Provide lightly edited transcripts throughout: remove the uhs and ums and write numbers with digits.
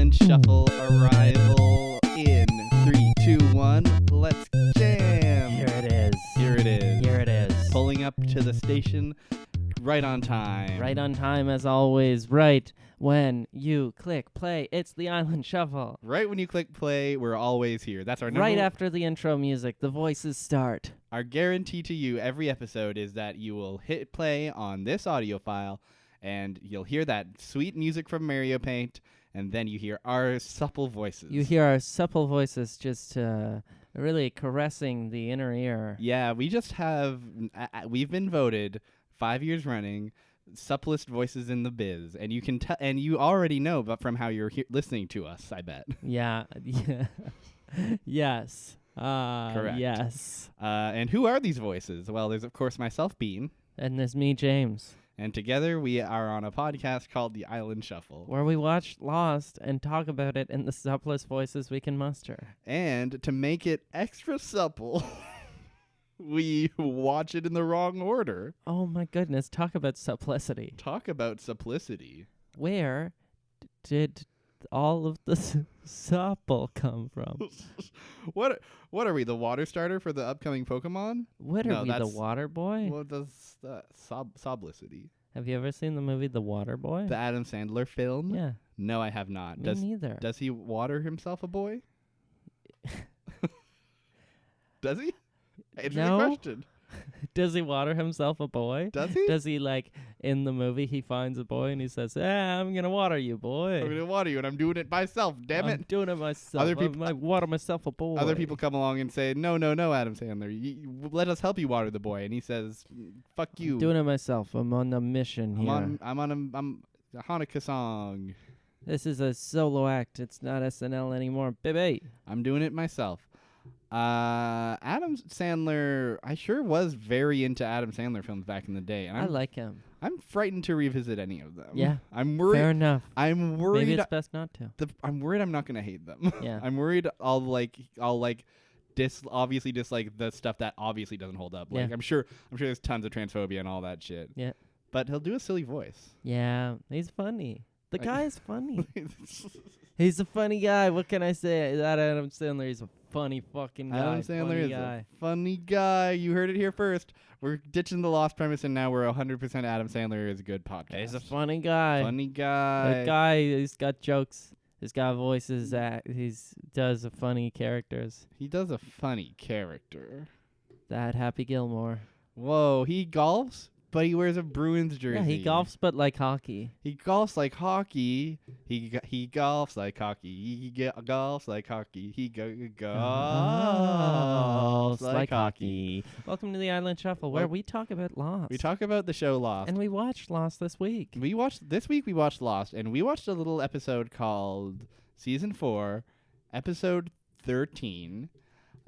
Island Shuffle arrival in 3, 2, 1. Let's jam. Here it is. Here it is. Here it is. Pulling up to the station right on time. Right on time as always. Right when you click play, it's the Island Shuffle. Right when you click play, we're always here. That's our number Right after the intro music, the voices start. Our guarantee to you every episode is that you will hit play on this audio file and you'll hear that sweet music from Mario Paint, and then you hear our supple voices. You hear our supple voices just really caressing the inner ear. Yeah, we just have, we've been voted 5 years running supplest voices in the biz, and you can tell, and you already know, but from how you're listening to us, I bet. Yeah. Yes. Correct. Yes. And who are these voices? Well, there's of course myself, Bean, And there's me, James, and together we are on a podcast called The Island Shuffle. where we watch Lost and talk about it in the supplest voices we can muster. And to make it extra supple, we watch it in the wrong order. Oh my goodness, talk about supplicity. Talk about simplicity. Where did all of the supple come from? What are we, the water starter for the upcoming Pokemon? What No, are we, the that's- Waterboy? What does Soblicity? Have you ever seen the movie The Waterboy? The Adam Sandler film? Yeah, No, I have not. me neither. Does he water himself a boy? Does he? Interesting No. question. Does he water himself a boy? Does he? Does he, like, in the movie, he finds a boy and he says, I'm going to water you, boy. I'm gonna water you, and I'm doing it myself. Damn I'm it! doing it myself. Other people- I water myself a boy. Other people come along and say, "No, Adam Sandler, let us help you water the boy," and he says, "Fuck you." I'm doing it myself. I'm on a mission here. I'm on a Hanukkah song. This is a solo act. It's not SNL anymore, baby. I'm doing it myself. Adam Sandler, I sure was very into Adam Sandler films back in the day, and I like him. I'm frightened to revisit any of them. Yeah, I'm worried. fair enough. I'm worried. Maybe it's best not to. I'm worried I'm not gonna hate them. Yeah. I'm worried I'll obviously dislike the stuff that obviously doesn't hold up. Like Yeah. I'm sure there's tons of transphobia and all that shit. Yeah. But he'll do a silly voice. Yeah, he's funny. The I- guy is funny. He's a funny guy. What can I say? That Adam Sandler, he's a funny fucking guy. Adam Sandler funny is guy. a funny guy. You heard it here first. We're ditching the lost premise, and now we're 100% Adam Sandler is a good podcast. He's a funny guy. Funny guy. That guy, he's got jokes. He's got voices. He's does a funny characters. He does a funny character. That Happy Gilmore. Whoa, he golfs, but he wears a Bruins jersey. Yeah, he golfs, but like hockey. He golfs like hockey. He golfs like hockey. He golfs like hockey. He golfs like hockey. Welcome to the Island Shuffle, where Wel- we talk about Lost. We talk about the show Lost. and we watched Lost this week. This week we watched Lost, and we watched a little episode called Season 4, Episode 13,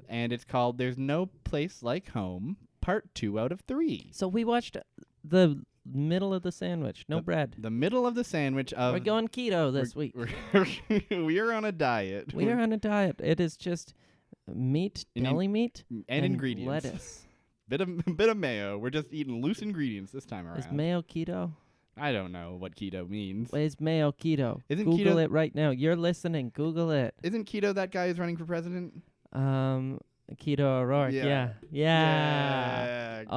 and it's called There's No Place Like Home, Part 2 out of 3. So we watched the middle of the sandwich. No bread. The middle of the sandwich of... We're going keto this week. We are on a diet. We are on a diet. It is just meat, And deli meat, and ingredients. lettuce. Bit of mayo. We're just eating loose ingredients this time around. Is mayo keto? I don't know what keto means. Is mayo keto? Isn't Google keto- it right now. You're listening. Google it. Isn't keto that guy who's running for president? Keto O'Rourke. Yeah. Yeah. Got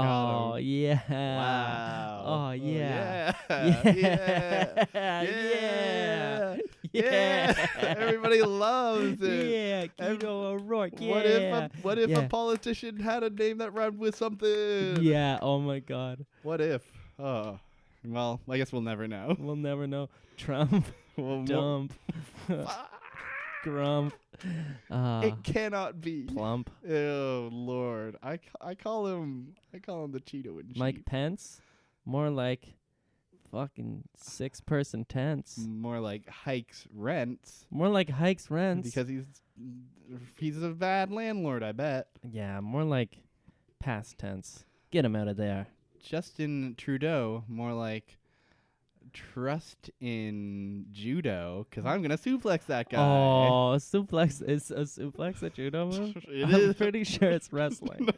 Oh, him. yeah. Wow. Oh, yeah. Yeah. Yeah. Yeah. Everybody loves it. Yeah, Ev- Keto O'Rourke. Yeah. What if Yeah. a politician had a name that rhymed with something? Yeah. Oh my God. What if? Oh. Well, I guess we'll never know. We'll never know. Trump. We'll- Dump. Grump. It cannot be. Plump. Oh Lord, I call him the Cheeto in chief. Mike Pence. More like fucking 6-person tents. More like hikes rents More like hikes rents. because he's a bad landlord. I bet. Yeah, more like past tense. Get him out of there. Justin Trudeau, more like trust in judo, because I'm gonna suplex that guy. Oh, suplex is a suplex a judo move? It I'm is. pretty sure it's wrestling.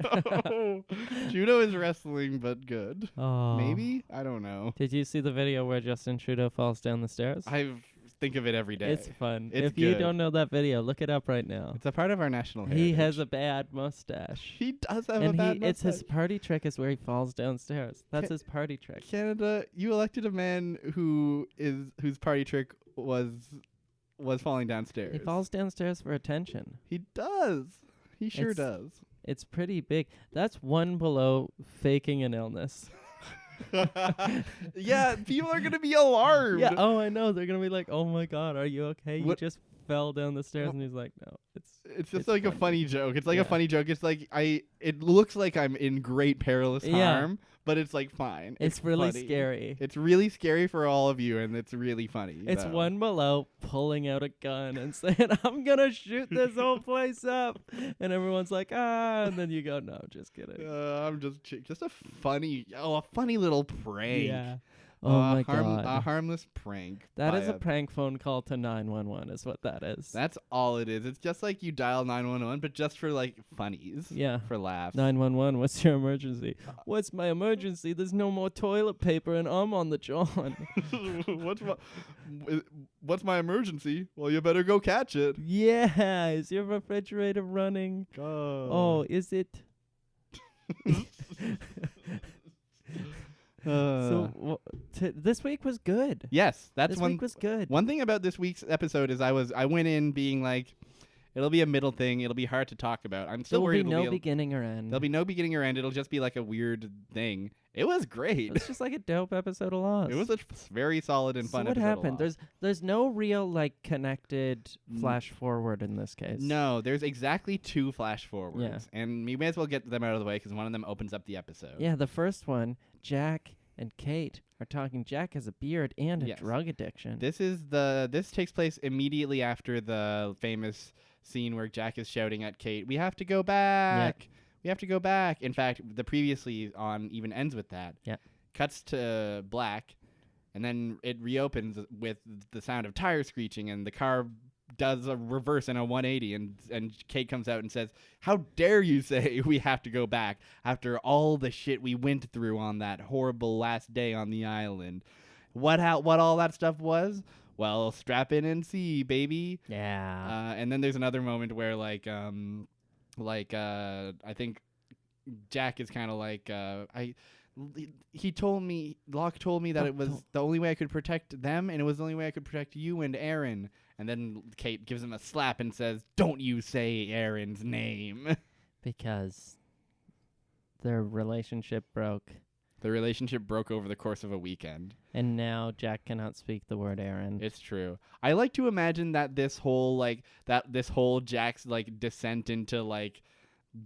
No. Judo is wrestling, but good. Oh. Maybe? I don't know. Did you see the video where Justin Trudeau falls down the stairs? I've think of it every day. It's fun. It's if you good. don't know that video, look it up right now. It's a part of our national heritage. He has a bad mustache. He does have a And bad it's his mustache. party trick is where he falls downstairs. That's Ca- his party trick. Canada, you elected a man whose party trick was falling downstairs. He falls downstairs for attention. He does. He sure does. It's pretty big. That's one below faking an illness. Yeah, people are gonna be alarmed. Yeah. Oh, I know. They're gonna be like, "Oh my God, are you okay? What- You just fell down the stairs." And he's like, "No, It's just it's like a funny. funny joke. It's like a Yeah. funny joke. It's like it looks like I'm in great perilous Yeah. harm, but it's like fine. It's really funny. scary." It's really scary for all of you, and it's really funny. It's though. one below pulling out a gun and saying, "I'm gonna shoot this whole place up," and everyone's like, "Ah," and then you go, "No, just kidding." I'm just a funny little prank. Yeah. Oh my God. A harmless prank. That by is a prank phone call to 911 is what that is. That's all it is. It's just like you dial 911, but just for like funnies. Yeah. For laughs. 911, what's your emergency? What's my emergency? There's no more toilet paper and I'm on the John. What's my emergency? Well, you better go catch it. Yeah, is your refrigerator running? Oh, is it? So this week was good. Yes, that's This one. week was good. One thing about this week's episode is I went in being like, it'll be a middle thing. It'll be hard to talk about. I'm still There will worried. be no beginning or end. There'll be no beginning or end. It'll just be like a weird thing. It was great. It's just like a dope episode of Lost. It was a very solid and fun So what episode. of happened? Lost. There's no real like connected flash forward in this case. No, there's exactly 2 flash forwards. Yeah. And we may as well get them out of the way because one of them opens up the episode. Yeah, the first one, Jack and Kate are talking. Jack has a beard and a Yes. drug addiction. This takes place immediately after the famous scene where Jack is shouting at Kate, "We have to go back. We have to go back." In fact, the previously on even ends with that. Yeah. Cuts to black, and then it reopens with the sound of tires screeching, and the car does a reverse and a 180, and Kate comes out and says, "How dare you say we have to go back after all the shit we went through on that horrible last day on the island?" What all that stuff was? Well, strap in and see, baby. Yeah. And then there's another moment where I think Jack is kind of like Locke told me that it was the only way I could protect them, and it was the only way I could protect you and Aaron. And then Kate gives him a slap and says, "Don't you say Aaron's name." Because their relationship broke. The relationship broke over the course of a weekend. And now Jack cannot speak the word Aaron. It's true. I like to imagine that this whole Jack's like descent into like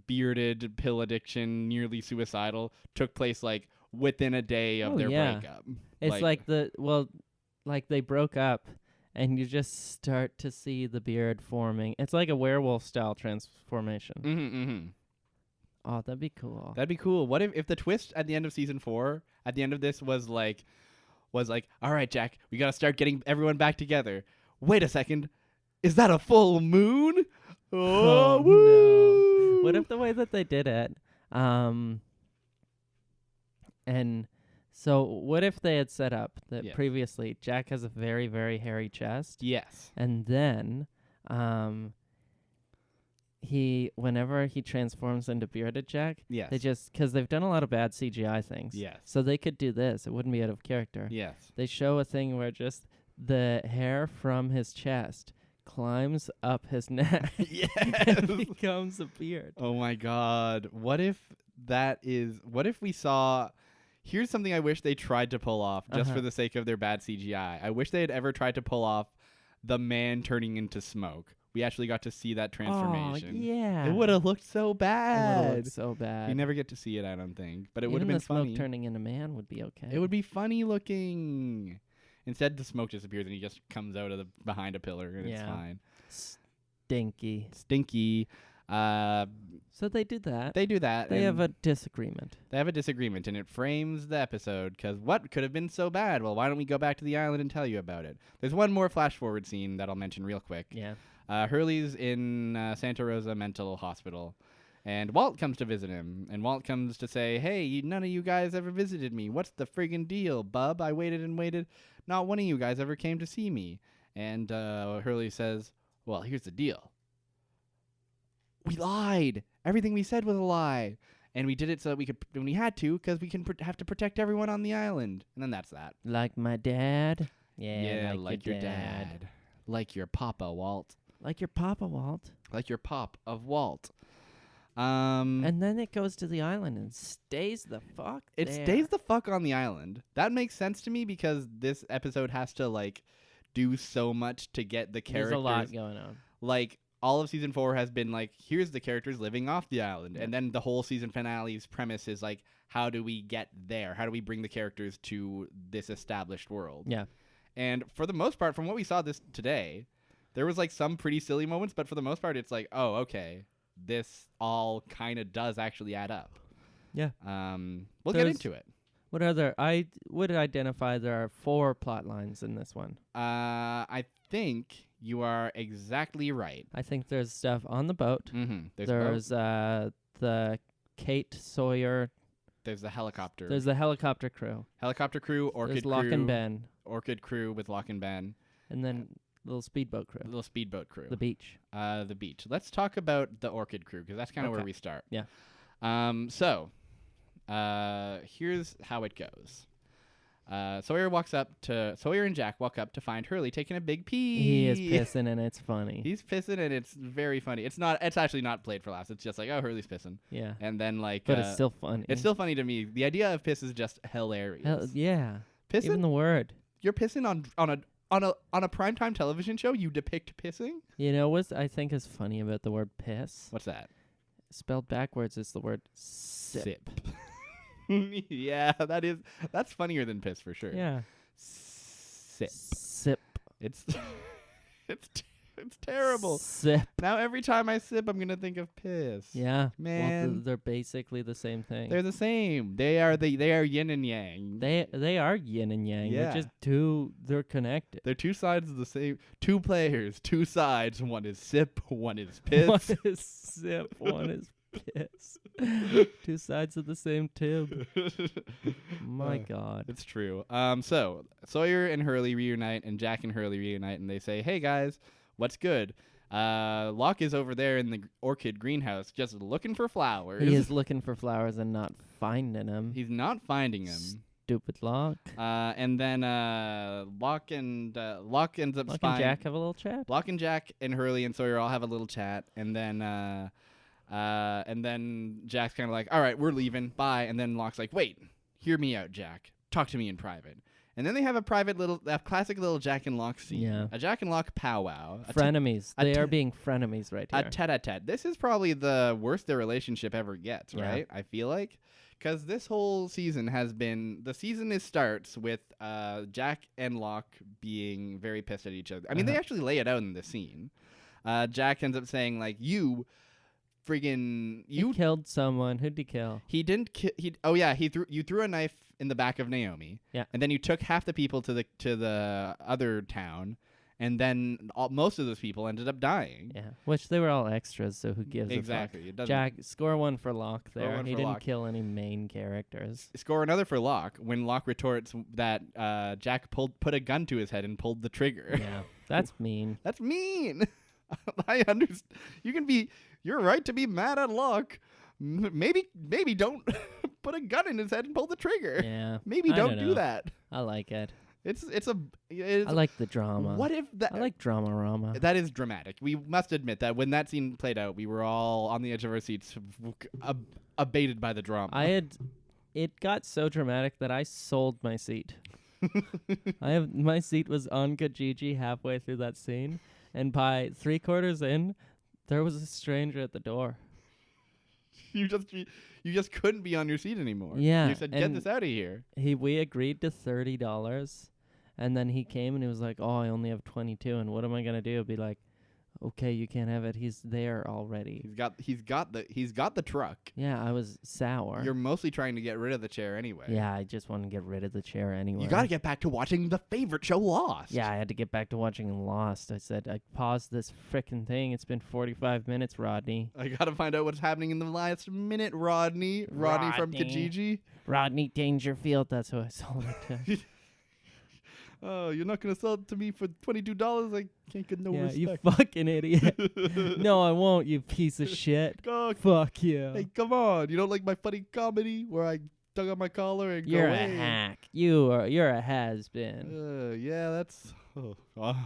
bearded pill addiction, nearly suicidal, took place like within a day of their breakup. It's like they broke up and you just start to see the beard forming. It's like a werewolf style transformation. Mm-hmm. Oh, that'd be cool. That'd be cool. What if the twist at the end of season 4, at the end of this was like, all right, Jack, we got to start getting everyone back together. Wait a second. Is that a full moon? Oh, woo! No. What if the way that they did it, and so what if they had set up that previously Jack has a very, very hairy chest? Yes. And then, whenever he transforms into bearded Jack, Yes. they because they've done a lot of bad CGI things. Yes. So they could do this. It wouldn't be out of character. Yes. They show a thing where just the hair from his chest climbs up his neck Yes. and becomes a beard. Oh my God. What if we saw, here's something I wish they tried to pull off just for the sake of their bad CGI. I wish they had ever tried to pull off the man turning into smoke. We actually got to see that transformation. Oh, yeah. It would have looked so It would bad. have looked so bad. You never get to see it, I don't think. But it would have Even been the smoke funny. turning into man would be okay. It would be funny looking. Instead, the smoke disappears and he just comes out of behind a pillar and it's fine. Stinky. Stinky. So they do that. They do that. They and have a disagreement. They have a disagreement, and it frames the episode, because what could have been so bad? Well, why don't we go back to the island and tell you about it? There's one more flash-forward scene that I'll mention real quick. Yeah. Hurley's in Santa Rosa Mental Hospital, and Walt comes to visit him, and Walt comes to say, "Hey, none of you guys ever visited me. What's the friggin' deal, bub? I waited and waited. Not one of you guys ever came to see me." And Hurley says, well, here's the deal. We lied. Everything we said was a lie. And we did it so that we could, when we had to, because we can have to protect everyone on the island. And then that's that. Like my dad. Yeah, like your dad. Like your papa, Walt. Like your papa, Walt. Like your pop of Walt. And then it goes to the island and stays the fuck It there. stays the fuck on the island. That makes sense to me because this episode has to, like, do so much to get the characters. There's a lot going on. Like, all of season 4 has been like, here's the characters living off the island. Yeah. And then the whole season finale's premise is like, how do we get there? How do we bring the characters to this established world? Yeah. And for the most part, from what we saw this today, there was like some pretty silly moments, but for the most part, it's like, oh, okay, this all kind of does actually add up. Yeah. We'll get into it. What other? I would identify there are 4 plot lines in this one. I think you are exactly right. I think there's stuff on the boat. Mm-hmm. There's the Kate Sawyer. There's the helicopter. There's the helicopter crew. Helicopter crew, Orchid There's crew. Locke and Ben. Orchid crew with Locke and Ben. And then little speedboat crew. Little speedboat crew. The beach. The beach. Let's talk about the Orchid crew because that's kind of Okay. where we start. Yeah. So, here's how it goes. Sawyer and Jack walk up to find Hurley taking a big pee. He is pissing and it's funny. He's pissing and it's very funny. It's actually not played for laughs. It's just like, oh, Hurley's pissing. Yeah. And then like, But it's still funny. It's still funny to me. The idea of piss is just hilarious. Hell, yeah. Pissing? Even the word. You're pissing on a primetime television show? You depict pissing? You know what I think is funny about the word piss? What's that? Spelled backwards is the word sip. Yeah, that's funnier than piss for sure. Yeah. Sip. It's it's terrible. Sip. Now every time I sip, I'm gonna think of piss. Yeah. Man. Well, they're basically the same thing. They're the same. They are yin and yang. They are yin and yang. Yeah. They're just they're connected. They're two sides of the same. Two players, two sides. One is sip, one is piss. One is sip, one is piss. Two sides of the same tube. My God. It's true. So Sawyer and Hurley reunite, and Jack and Hurley reunite, and they say, "Hey guys, what's good? Locke is over there in the orchid greenhouse, just looking for flowers. He is looking for flowers and not finding them. He's not finding them. Stupid Locke. And then Locke ends up Locke and Jack have a little chat. Locke and Jack and Hurley and Sawyer all have a little chat, and then Jack's kind of like, "All right, we're leaving. Bye." And then Locke's like, "Wait, hear me out, Jack. Talk to me in private." And then they have a classic little Jack and Locke scene. Yeah. A Jack and Locke powwow. Frenemies. They are being frenemies right here. A tete-a-tete. This is probably the worst their relationship ever gets, Yeah. right? I feel like. Because this whole season starts with Jack and Locke being very pissed at each other. I mean, they actually lay it out in the scene. Jack ends up saying, like, you killed someone. Who'd he kill? He didn't you threw a knife in the back of Naomi. Yeah. And then you took half the people to the other town, and then most of those people ended up dying. Yeah. Which they were all extras, so who gives Exactly. a It fuck? doesn't Jack, score 1 for Locke there. one He for didn't Locke. kill any main characters. Score another for Locke when Locke retorts that Jack put a gun to his head and pulled the trigger. Yeah. That's mean. That's mean. I understand. You're right to be mad at Locke. Maybe don't put a gun in his head and pull the trigger. Yeah. Maybe I don't know. do that. I like it. I I like the drama. What if that? I like drama-rama. That is dramatic. We must admit that when that scene played out, we were all on the edge of our seats, abated by the drama. It got so dramatic that I sold my seat. My seat was on Kijiji halfway through that scene, and by 3/4 in, there was a stranger at the door. You just couldn't be on your seat anymore. Yeah, You said, "Get and this out of here." We agreed to $30, and then he came and he was like, "Oh, I only have 22, and what am I gonna do?" Be like, "Okay, you can't have it. He's there already." He's got the truck. Yeah, I was sour. You're mostly trying to get rid of the chair anyway. Yeah, I just want to get rid of the chair anyway. You got to get back to watching the favorite show, Lost. Yeah, I had to get back to watching Lost. I said, I paused this frickin' thing. It's been 45 minutes, Rodney. I got to find out what's happening in the last minute, Rodney. Rodney from Rodney. Kijiji. Rodney Dangerfield, that's who I sold it to. Oh, you're not gonna sell it to me for $22? I can't get no yeah, respect. you fucking idiot. No, I won't, you piece of shit. Oh, Fuck you. hey, come on! You don't like my funny comedy where I dug on my collar and You're go, a hey. hack. You're a has-been. Yeah, that's. Oh,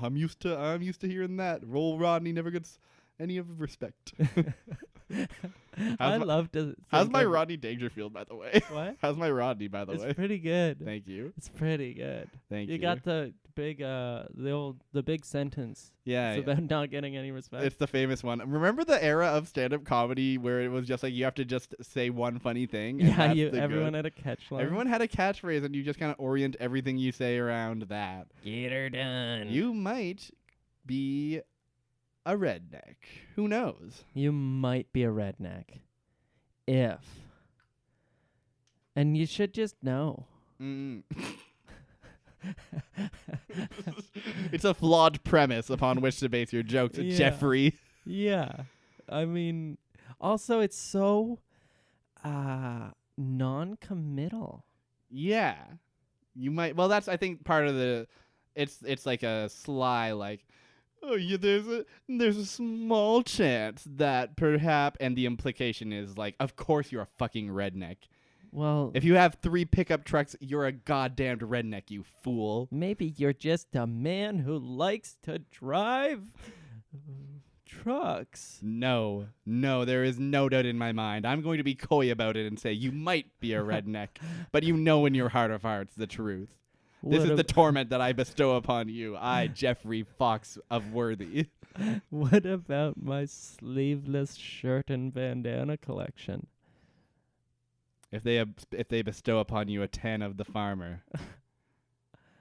I'm used to hearing that. Roll Rodney never gets any of the respect. I love to. How's my Rodney Dangerfield, by the way? What? How's my Rodney, by the way? It's pretty good. Thank you. It's pretty good. Thank you. You got the big the big sentence. Yeah. It's about not getting any respect. It's the famous one. Remember the era of stand-up comedy where it was just like you have to just say one funny thing? And yeah, everyone had a catchline. Everyone had a catchphrase, and you just kind of orient everything you say around that. Get her done. You might be a redneck. Who knows? You might be a redneck. And you should just know. It's a flawed premise upon which to base your jokes, Yeah. Jeffrey. Yeah. I mean, also it's so non-committal. Yeah. You might. Well, that's, I think, part of the. It's like a sly, like, oh yeah, there's a small chance that perhaps, and the implication is like, of course you're a fucking redneck. Well, If you have 3 pickup trucks, you're a goddamned redneck, you fool. maybe you're just a man who likes to drive trucks. No, there is no doubt in my mind. I'm going to be coy about it and say you might be a redneck, but you know in your heart of hearts the truth. This is the torment that I bestow upon you, I, Jeffrey Fox of Worthy. What about my sleeveless shirt and bandana collection? If they bestow upon you a 10 of the farmer,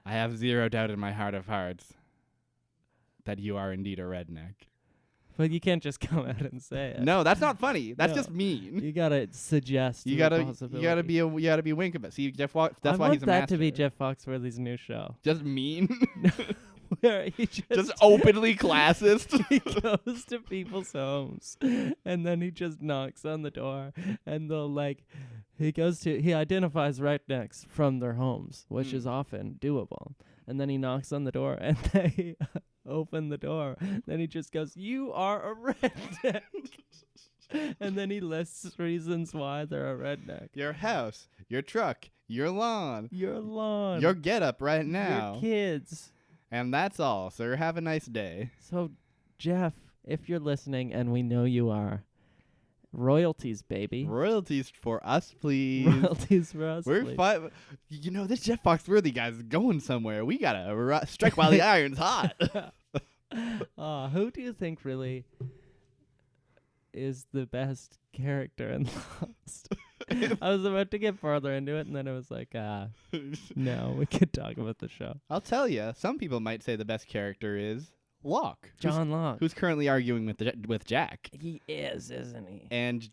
I have zero doubt in my heart of hearts that you are indeed a redneck. But you can't just come out and say it. No, that's not funny. That's No. just mean. You gotta suggest. You the gotta possibility. you gotta be wink about. See, Jeff. That's I why want he's a that master. to be Jeff Foxworthy's new show, Just mean. where he Just openly classist. he goes to people's homes, and then he just knocks on the door, and they'll he identifies rednecks from their homes, which is often doable, and then he knocks on the door, and they open the door. Then he just goes, "You are a redneck," and then he lists reasons why they're a redneck. Your house, your truck, your lawn, Your lawn, your getup right now, your kids. and that's all, sir. Have a nice day. So, Jeff, if you're listening, and we know you are, royalties, baby. Royalties for us, please. Royalties for us, We're please. fine. You know, this Jeff Foxworthy guy's going somewhere. We gotta strike while the iron's hot. Who do you think really is the best character in Lost? I was about to get further into it, and then it was like, no, we could talk about the show. I'll tell you. Some people might say the best character is Locke, John Locke. who's currently arguing with Jack. He is, isn't he? And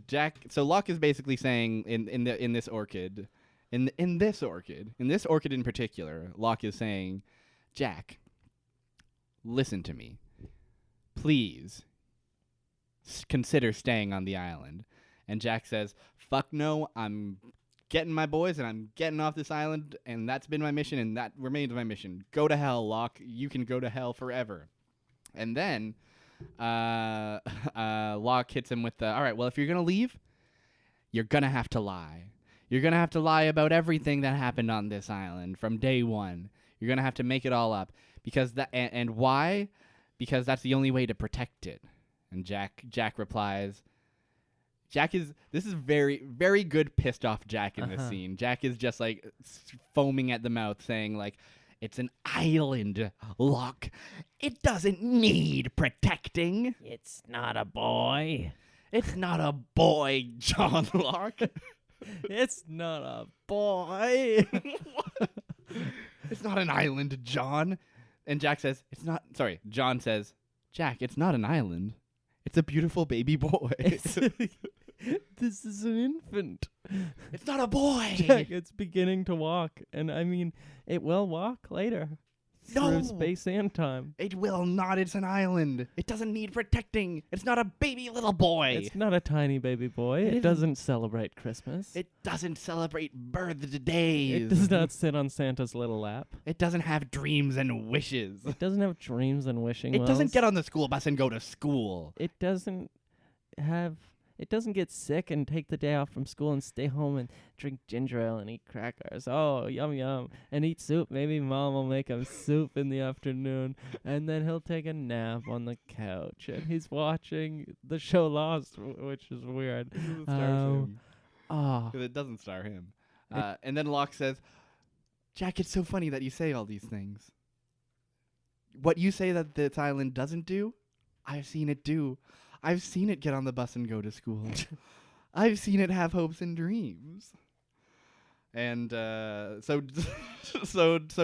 Jack. So Locke is basically saying in this orchid in particular, Locke is saying, Jack, listen to me, please. Consider staying on the island. And Jack says, fuck no, I'm getting my boys and I'm getting off this island, and that's been my mission and that remains my mission. Go to hell, Locke. You can go to hell forever. And then Locke hits him with the, all right, well, if you're going to leave, you're going to have to lie. You're going to have to lie about everything that happened on this island from day one. You're going to have to make it all up. Because that, and why? Because that's the only way to protect it. And Jack replies, this is very, very good pissed off Jack in this scene. Jack is just like foaming at the mouth saying like, it's an island, Locke. It doesn't need protecting. It's not a boy. It's not a boy, John Locke. It's not a boy. It's not an island, John. And Jack says, John says, Jack, it's not an island. It's a beautiful baby boy. This is an infant. It's not a boy. Jack, it's beginning to walk. And I mean, it will walk later. No! through space and time. It will not. It's an island. It doesn't need protecting. It's not a baby little boy. It's not a tiny baby boy. It doesn't celebrate Christmas. It doesn't celebrate birthdays. It does not sit on Santa's little lap. It doesn't have dreams and wishes. It doesn't have dreams and wishing It wells. doesn't get on the school bus and go to school. It doesn't get sick and take the day off from school and stay home and drink ginger ale and eat crackers. Oh, yum, yum. And eat soup. Maybe Mom will make him soup in the afternoon. And then he'll take a nap on the couch. And he's watching the show Lost, which is weird. It stars him. Oh. 'Cause it doesn't star him. And then Locke says, Jack, it's so funny that you say all these things. What you say that this island doesn't do, I've seen it do. I've seen it get on the bus and go to school. I've seen it have hopes and dreams. And so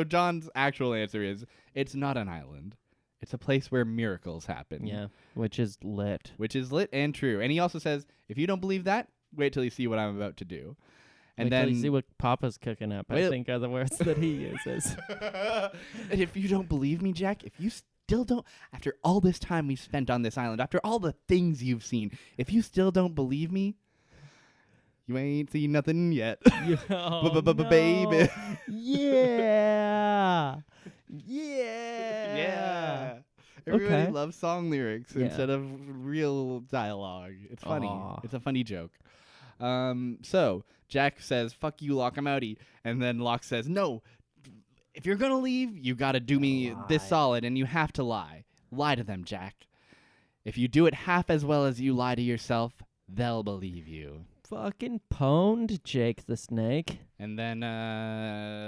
John's actual answer is, it's not an island. It's a place where miracles happen. Yeah, which is lit. Which is lit and true. And he also says, if you don't believe that, wait till you see what I'm about to do. And Wait then till you see what Papa's cooking up, I think are the words that he uses. And if you don't believe me, Jack, if you still don't, after all this time we spent on this island, after all the things you've seen, if you still don't believe me, you ain't seen nothing yet. Baby. Yeah. Yeah. Yeah. Everybody loves song lyrics instead of real dialogue. It's funny. Aw. It's a funny joke. So Jack says, fuck you, Locke, I'm outie. And then Locke says, no, if you're going to leave, you got to do me this solid, and you have to lie. Lie to them, Jack. If you do it half as well as you lie to yourself, they'll believe you. Fucking pwned, Jake the Snake. And then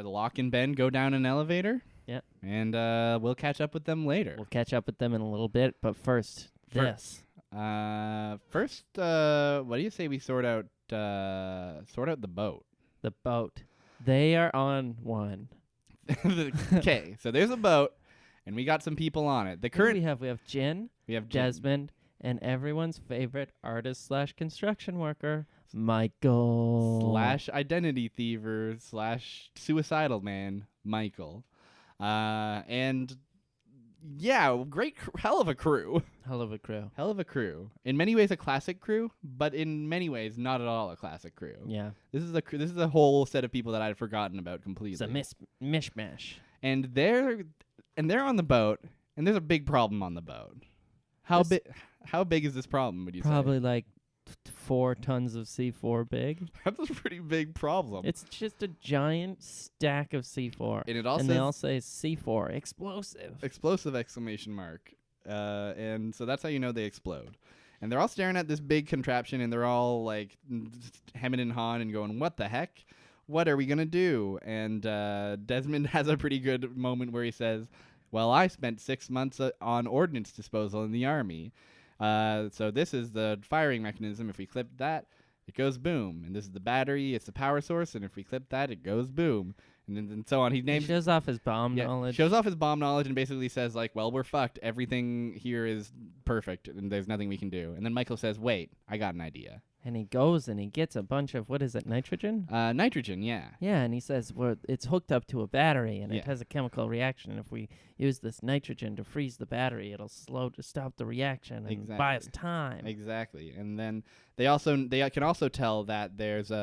Locke and Ben go down an elevator. Yep. And we'll catch up with them later. We'll catch up with them in a little bit, but first, this. First, what do you say we sort out the boat? The boat. They are on one. Okay, so there's a boat, and we got some people on it. We have Jen, we have Desmond, and everyone's favorite artist / construction worker, Michael. / identity thiever / suicidal man, Michael. And yeah, great, hell of a crew. Hell of a crew. Hell of a crew. In many ways, a classic crew, but in many ways, not at all a classic crew. Yeah. This is a whole set of people that I'd forgotten about completely. It's a mishmash. And they're on the boat, and there's a big problem on the boat. How big is this problem, would you say? Probably like 4 tons of C4 big. That's a pretty big problem. It's just a giant stack of C4. And they all say C4, explosive. Explosive exclamation mark. And so that's how you know they explode. And they're all staring at this big contraption, and they're all like hemming and hawing and going, what the heck? What are we going to do? And Desmond has a pretty good moment where he says, well, I spent 6 months on ordnance disposal in the Army. So this is the firing mechanism. If we clip that, it goes boom. And this is the battery. It's the power source. And if we clip that, it goes boom. And so on. He shows off his bomb knowledge. Shows off his bomb knowledge and basically says, like, well, we're fucked. Everything here is perfect, and there's nothing we can do. And then Michael says, wait, I got an idea. And he goes and he gets a bunch of, what is it, nitrogen? Nitrogen, yeah. Yeah, and he says, well, it's hooked up to a battery, and it has a chemical reaction. And if we use this nitrogen to freeze the battery, it'll stop the reaction and buy us time. Exactly. And then they can also tell that there's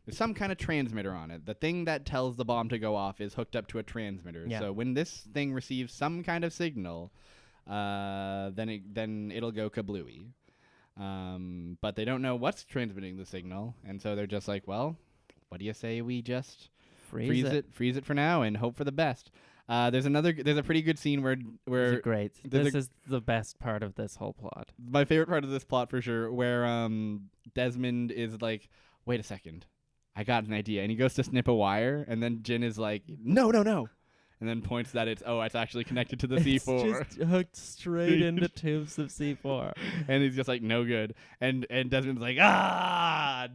some kind of transmitter on it. The thing that tells the bomb to go off is hooked up to a transmitter. Yeah. So when this thing receives some kind of signal, then it'll go kablooey. But they don't know what's transmitting the signal, and so they're just like, well, what do you say we just freeze it for now and hope for the best. There's a pretty good scene where great. This is the best part of this whole plot. My favorite part of this plot for sure, where Desmond is like, wait a second, I got an idea, and he goes to snip a wire, and then Jin is like, no, and then points that it's actually connected to the C4. It's just hooked straight into tubes of C4. And he's just like, no good. And Desmond's like, damn,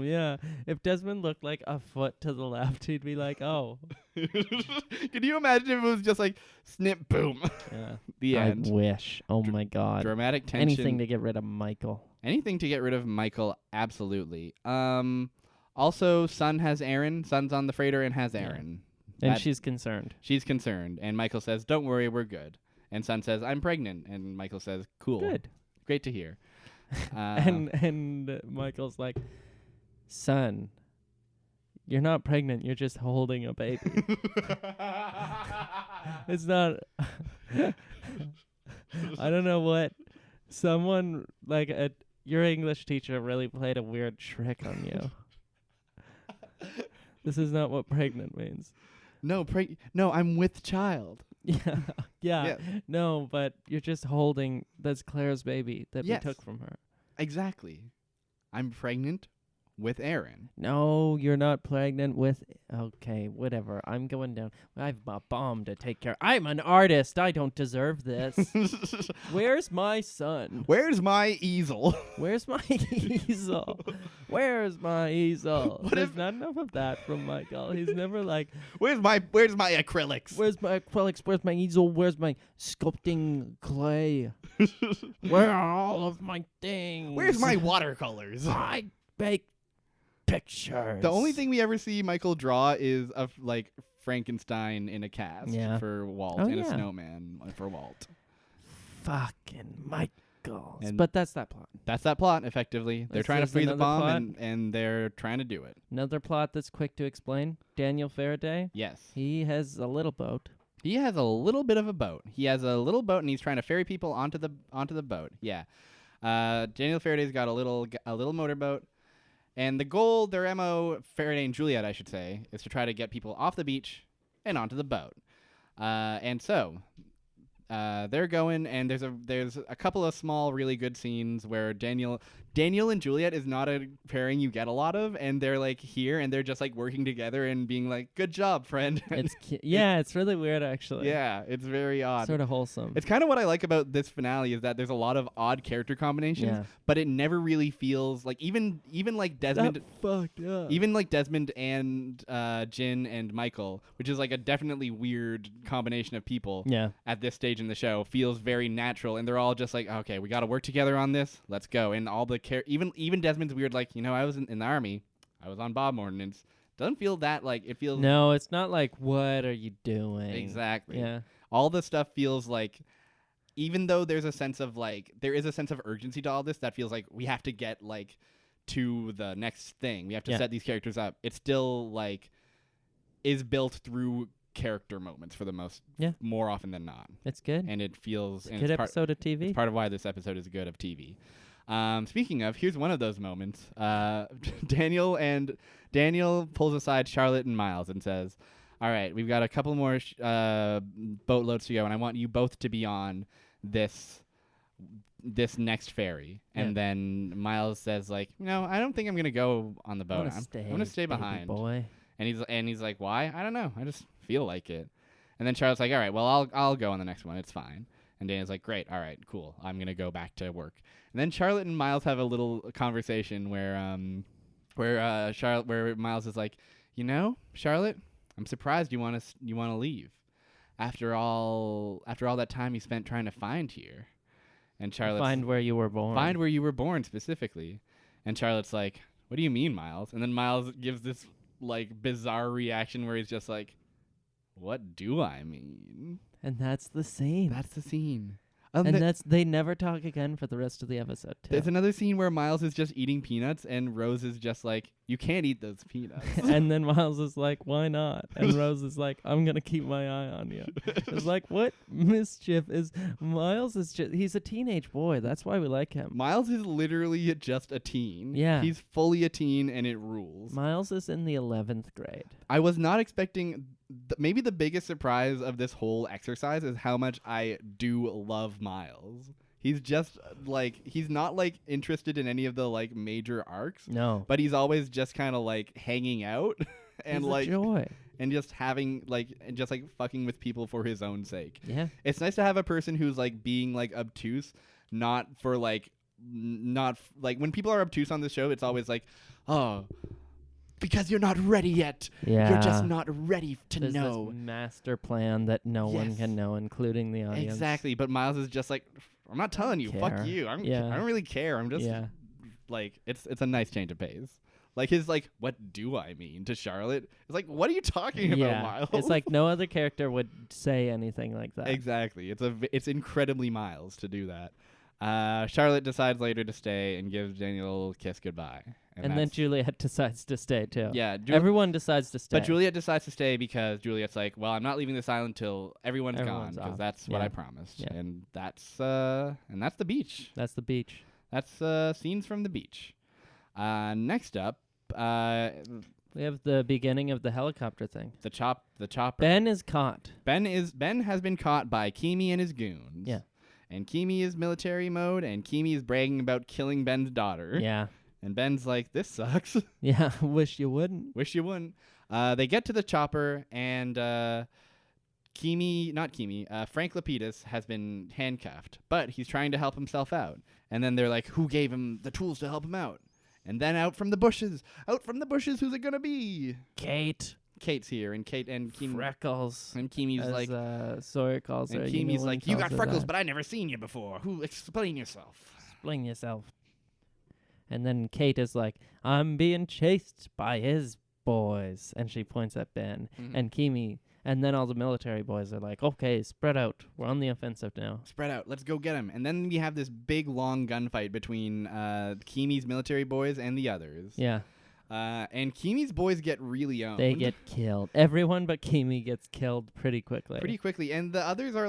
yeah. If Desmond looked like a foot to the left, he'd be like, oh. Can you imagine if it was just like, snip, boom. Yeah. The end. I wish. Oh my God. Dramatic tension. Anything to get rid of Michael. Anything to get rid of Michael, absolutely. Also, Sun has Aaron. Sun's on the freighter and has Aaron. And she's concerned. She's concerned. And Michael says, don't worry, we're good. And Sun says, I'm pregnant. And Michael says, cool. Good. Great to hear. And Michael's like, Son, you're not pregnant. You're just holding a baby. It's not. I don't know what. Someone, like your English teacher really played a weird trick on you. This is not what pregnant means. No, I'm with child. Yeah. No, but you're just holding. That's Claire's baby that we took from her. Exactly. I'm pregnant with Aaron. No, you're not pregnant with... Okay, whatever. I'm going down. I have a bomb to take care. I'm an artist. I don't deserve this. Where's my son? Where's my easel? Where's my easel? Where's my easel? There's not enough of that from Michael. He's never like... Where's my acrylics? Where's my acrylics? Where's my easel? Where's my sculpting clay? Where are all of my things? Where's my watercolors? I bake pictures. The only thing we ever see Michael draw is of like Frankenstein in a cast for Walt and a snowman for Walt. Fucking Michael. And but that's that plot. That's that plot, effectively. They're trying to freeze the bomb and they're trying to do it. Another plot that's quick to explain. Daniel Faraday. Yes. He has a little boat. He has a little bit of a boat. He has a little boat and he's trying to ferry people onto the boat. Yeah. Daniel Faraday's got a little motorboat. And the goal, their MO, Faraday and Juliet, I should say, is to try to get people off the beach and onto the boat. And so they're going, and there's a couple of small, really good scenes where Daniel and Juliet is not a pairing you get a lot of, and they're like here, and they're just like working together and being like, "Good job, friend." It's really weird, actually. Yeah, it's very odd. Sort of wholesome. It's kind of what I like about this finale is that there's a lot of odd character combinations, but it never really feels like even like Desmond fucked up. Even like Desmond and Jin and Michael, which is like a definitely weird combination of people. Yeah. At this stage in the show, feels very natural, and they're all just like, okay, we got to work together on this. Let's go. And all the even Desmond's weird, like, I was in the army, I was on bomb ordnance. Doesn't feel that like it feels. No, it's not like, what are you doing? Exactly. Yeah. All the stuff feels like, even though there is a sense of urgency to all this, that feels like we have to get like to the next thing. We have to set these characters up. It still like is built through character moments for the more often than not. It's good. And it feels... It's a good episode of TV. It's part of why this episode is good of TV. Speaking of, here's one of those moments. Daniel pulls aside Charlotte and Miles and says, all right, we've got a couple more boatloads to go, and I want you both to be on this next ferry. And then Miles says, like, I don't think I'm going to go on the boat. I'm going to stay behind. Boy. And he's like, why? I don't know. I just feel like it. And then Charlotte's like, all right, well, I'll go on the next one. It's fine. And Daniel's like, great. All right, cool. I'm going to go back to work. And then Charlotte and Miles have a little conversation where Miles is like, Charlotte, I'm surprised you want to leave after all that time you spent trying to find here. And Charlotte, find where you were born. Find where you were born specifically. And Charlotte's like, what do you mean, Miles? And then Miles gives this like bizarre reaction where he's just like, what do I mean? And that's the scene. That's the scene. And they never talk again for the rest of the episode, too. There's another scene where Miles is just eating peanuts, and Rose is just like, you can't eat those peanuts. And then Miles is like, why not? And Rose is like, I'm going to keep my eye on you. It's like, what mischief is... Miles is just... He's a teenage boy. That's why we like him. Miles is literally just a teen. Yeah. He's fully a teen, and it rules. Miles is in the 11th grade. I was not expecting... maybe the biggest surprise of this whole exercise is how much I do love Miles. He's just like, he's not like interested in any of the like major arcs. No. But he's always just kind of like hanging out and he's like a joy. And just having like, and just like fucking with people for his own sake. Yeah. It's nice to have a person who's like being like obtuse, not when people are obtuse on the show, it's always like, oh, because you're not ready yet. Yeah. You're just not ready to There's know. This master plan that no one can know, including the audience. Exactly. But Miles is just like, I'm not telling you. Fuck you. I don't really care. I'm just like, it's a nice change of pace. Like his like, what do I mean to Charlotte? It's like, what are you talking about, Miles? It's like no other character would say anything like that. Exactly. It's incredibly Miles to do that. Charlotte decides later to stay and gives Daniel a little kiss goodbye. And then Juliet decides to stay too. Yeah, everyone decides to stay. But Juliet decides to stay because Juliet's like, well, I'm not leaving this island till everyone's gone because off. that's what I promised. Yeah. And that's the beach. That's the beach. That's scenes from the beach. Next up, we have the beginning of the helicopter thing. the chopper. Ben is caught. Ben has been caught by Kimi and his goons. Yeah. And Kimi is military mode, and Kimi is bragging about killing Ben's daughter. Yeah. And Ben's like, this sucks. Yeah, wish you wouldn't. Wish you wouldn't. They get to the chopper, and Frank Lapidus has been handcuffed, but he's trying to help himself out. And then they're like, who gave him the tools to help him out? And then out from the bushes, who's it gonna be? Kate's here, and Kimi, Freckles. and Kimi's as, like, Sawyer calls her. and Kimi's like, you got freckles, but but I never seen you before. Who? Explain yourself. explain yourself. And then Kate is like, I'm being chased by his boys. And she points at Ben. Mm-hmm. And Kimi, and then all the military boys are like, okay, spread out. We're on the offensive now. Spread out. Let's go get him. And then we have this big, long gunfight between Kimi's military boys and the others. Yeah. And Kimi's boys get really owned. They get killed. Everyone but Kimi gets killed pretty quickly. And the others are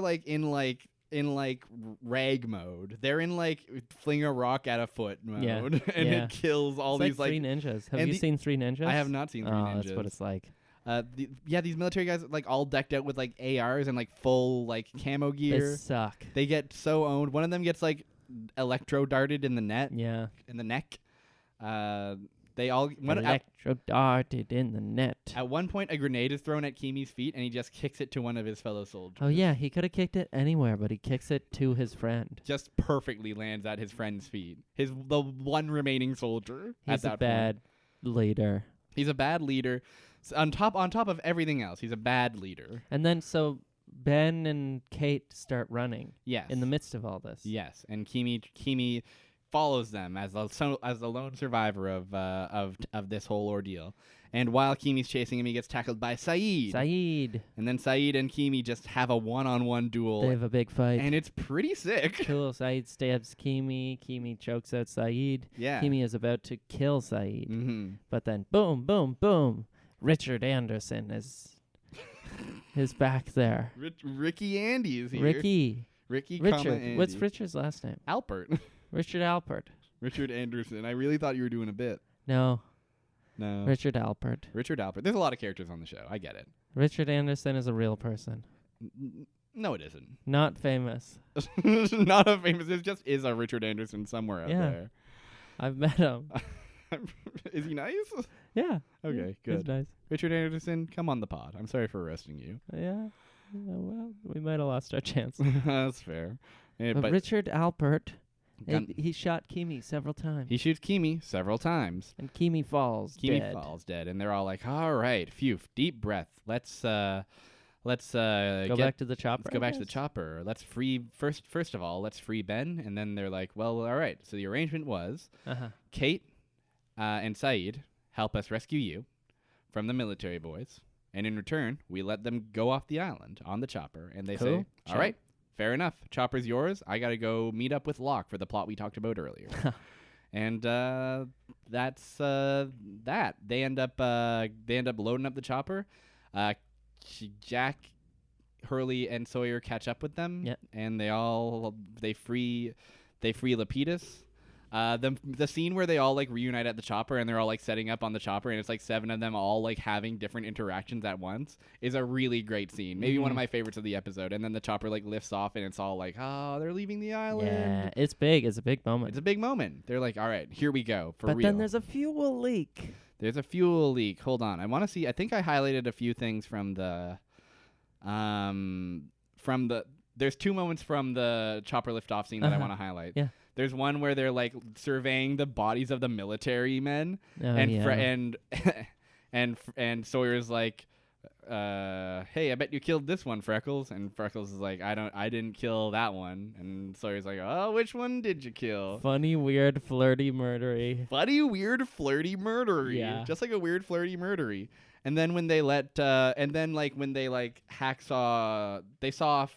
in rag mode. They're in like fling a rock at a foot mode. Yeah. And it kills all it's these like Three Ninjas. Have and you the- seen Three Ninjas? I have not seen Three Ninjas. That's what it's like. These military guys like all decked out with like ARs and like full like camo gear. They suck. They get so owned. One of them gets like electro darted in the neck. They all Electro darted in the net. at one point a grenade is thrown at Kimi's feet and he just kicks it to one of his fellow soldiers. Oh yeah, he could have kicked it anywhere, but he kicks it to his friend. Just perfectly lands at his friend's feet. The one remaining soldier. He's at that a bad leader. He's a bad leader. On top of everything else, he's a bad leader. And then so Ben and Kate start running. Yes. In the midst of all this. Yes, and Kimi follows them as the lone survivor of this whole ordeal. And while Kimi's chasing him, he gets tackled by Saeed. And then Saeed and Kimi just have a one-on-one duel. They have a big fight. And it's pretty sick. Cool. Saeed stabs Kimi. Kimi chokes out Saeed. Yeah. Kimi is about to kill Saeed. Mm-hmm. But then boom, boom, boom. Richard Anderson is back there. Ricky Andy is here. Richard. Andy. What's Richard's last name? Alpert. Richard Alpert. Richard Anderson. I really thought you were doing a bit. No. Richard Alpert. There's a lot of characters on the show. I get it. Richard Anderson is a real person. No, it isn't. Not famous. Not a famous. There just is a Richard Anderson somewhere out there. I've met him. Is he nice? Yeah. Okay, He's good. nice. Richard Anderson, come on the pod. I'm sorry for arresting you. Yeah. Well, we might have lost our chance. That's fair. But Richard Alpert, Gun- he shot Kimi several times. He shoots Kimi several times. And Kimi falls dead. Falls dead, and they're all like, "All right, phew, deep breath. Let's go back to the chopper. Let's go back to the chopper. Let's free first of all, let's free Ben." And then they're like, "Well, all right." So the arrangement was, Kate and Saeed help us rescue you from the military boys, and in return, we let them go off the island on the chopper. And they say, "All right, fair enough. Chopper's yours. I gotta go meet up with Locke for the plot we talked about earlier." And that's that. They end up loading up the chopper. Jack, Hurley, and Sawyer catch up with them. Yep. And they free Lapidus. The scene where they all like reunite at the chopper and they're all like setting up on the chopper and it's like 7 of them all like having different interactions at once is a really great scene. Maybe one of my favorites of the episode. And then the chopper like lifts off and it's all like, oh, they're leaving the island. Yeah, it's big. It's a big moment. It's a big moment. They're like, all right, here we go for real. But then there's a fuel leak. There's a fuel leak. Hold on. I want to see. I think I highlighted a few things from the there's 2 moments from the chopper liftoff scene that I want to highlight. Yeah. There's one where they're like surveying the bodies of the military men, and Sawyer's like, hey, I bet you killed this one, Freckles. And Freckles is like, I didn't kill that one. And Sawyer's like, oh, which one did you kill? Funny, weird, flirty, murdery. Funny, weird, flirty, murdery. Yeah. Just like a weird, flirty, murdery. And then when they hacksaw, they saw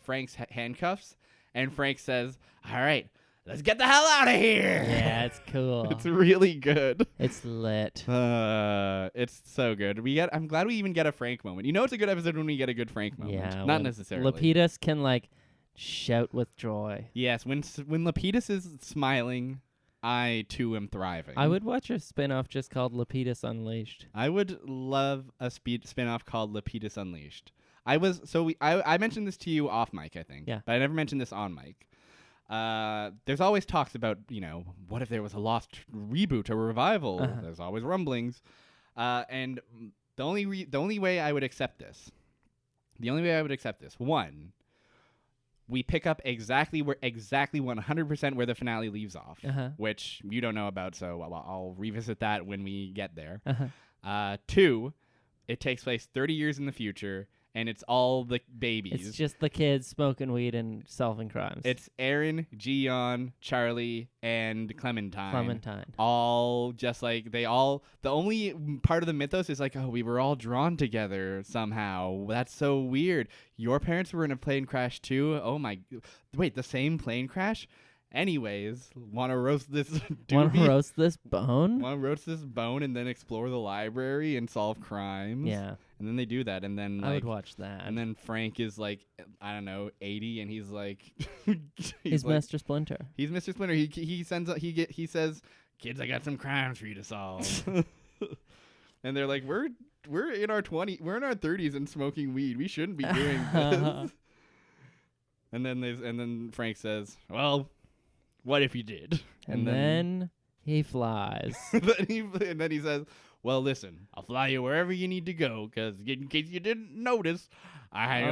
Frank's handcuffs, and Frank says, all right, let's get the hell out of here. Yeah, it's cool. It's really good. It's lit. It's so good. I'm glad we even get a Frank moment. You know it's a good episode when we get a good Frank moment. Yeah, Not when necessarily. Lapidus can like shout with joy. Yes, when Lapidus is smiling, I too am thriving. I would watch a spin-off just called Lapidus Unleashed. I would love a spin-off called Lapidus Unleashed. I mentioned this to you off mic, I think. Yeah. But I never mentioned this on mic. There's always talks about, what if there was a lost reboot or revival? Uh-huh. There's always rumblings. And the only way I would accept this, one, we pick up exactly 100% where the finale leaves off, Uh-huh. which you don't know about, so I'll revisit that when we get there. Uh-huh. 2, it takes place 30 years in the future, and it's all the babies. It's just the kids smoking weed and solving crimes. It's Aaron, Gion, Charlie, and Clementine. All just like the only part of the mythos is like, oh, we were all drawn together somehow. That's so weird. Your parents were in a plane crash too? Oh my, wait, the same plane crash? Anyways, want to roast this doobie? Want to roast this bone? Want to roast this bone and then explore the library and solve crimes? Yeah. And then they do that, and then I would watch that. And then Frank is like, I don't know, 80, and he's like, he's like, Mr. Splinter. He's Mr. Splinter. He says, kids, I got some crimes for you to solve. And they're like, we're in our 30s and smoking weed. We shouldn't be doing this. And then Frank says, well, what if you did? And then he flies. and then he says, well, listen, I'll fly you wherever you need to go, because in case you didn't notice, I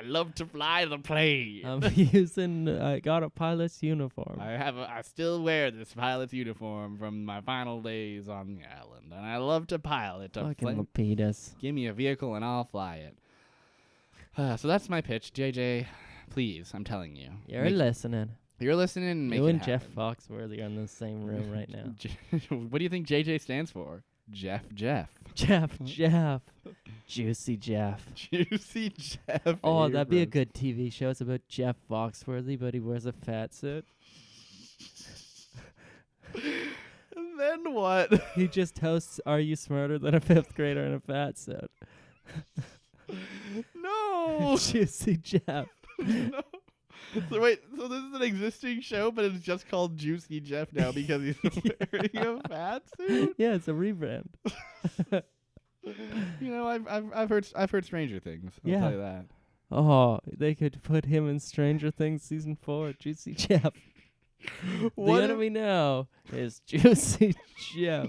love to fly the plane. I got a pilot's uniform. I still wear this pilot's uniform from my final days on the island, and I love to pilot a plane. Lapidus. Give me a vehicle and I'll fly it. So that's my pitch, JJ. Please, I'm telling you. You're listening. You're listening and make You it and happen. Jeff Foxworthy are in the same room right now. What do you think JJ stands for? Jeff. Jeff. Juicy Jeff. Juicy Jeff. Oh, that'd be a good TV show. It's about Jeff Foxworthy, but he wears a fat suit. And then what? He just hosts Are You Smarter Than a Fifth Grader in a Fat Suit? No. Juicy Jeff. No. So wait, so this is an existing show, but it's just called Juicy Jeff now because he's wearing a fat suit? Yeah, it's a rebrand. I've heard Stranger Things. I'll tell you that. Oh, they could put him in Stranger Things season 4. Juicy Jeff. The enemy now is Juicy Jeff.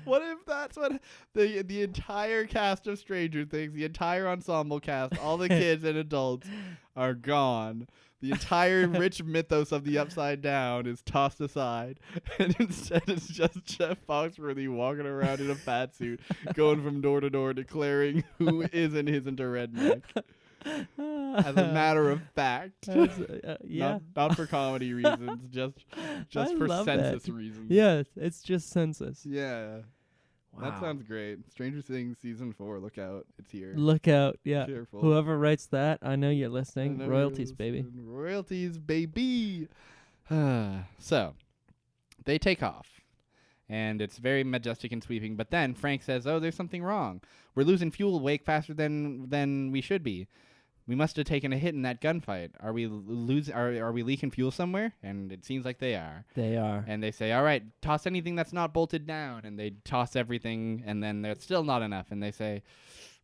What if that's what the entire cast of Stranger Things, the entire ensemble cast, all the kids and adults are gone? The entire rich mythos of the Upside Down is tossed aside, and instead it's just Jeff Foxworthy walking around in a fat suit, going from door to door, declaring who is and isn't a redneck. As a matter of fact. Yeah. Not for comedy reasons, just for census reasons. Yeah, it's just census. Yeah. Wow. That sounds great. Stranger Things season 4, look out. It's here. Look out, yeah. Careful. Whoever writes that, I know you're listening. Royalties, baby. Royalties, baby. So, they take off. And it's very majestic and sweeping. But then Frank says, oh, there's something wrong. We're losing fuel way faster than we should be. We must have taken a hit in that gunfight. Are we leaking fuel somewhere? And it seems like they are. They are. And they say, all right, toss anything that's not bolted down. And they toss everything, and then it's still not enough. And they say,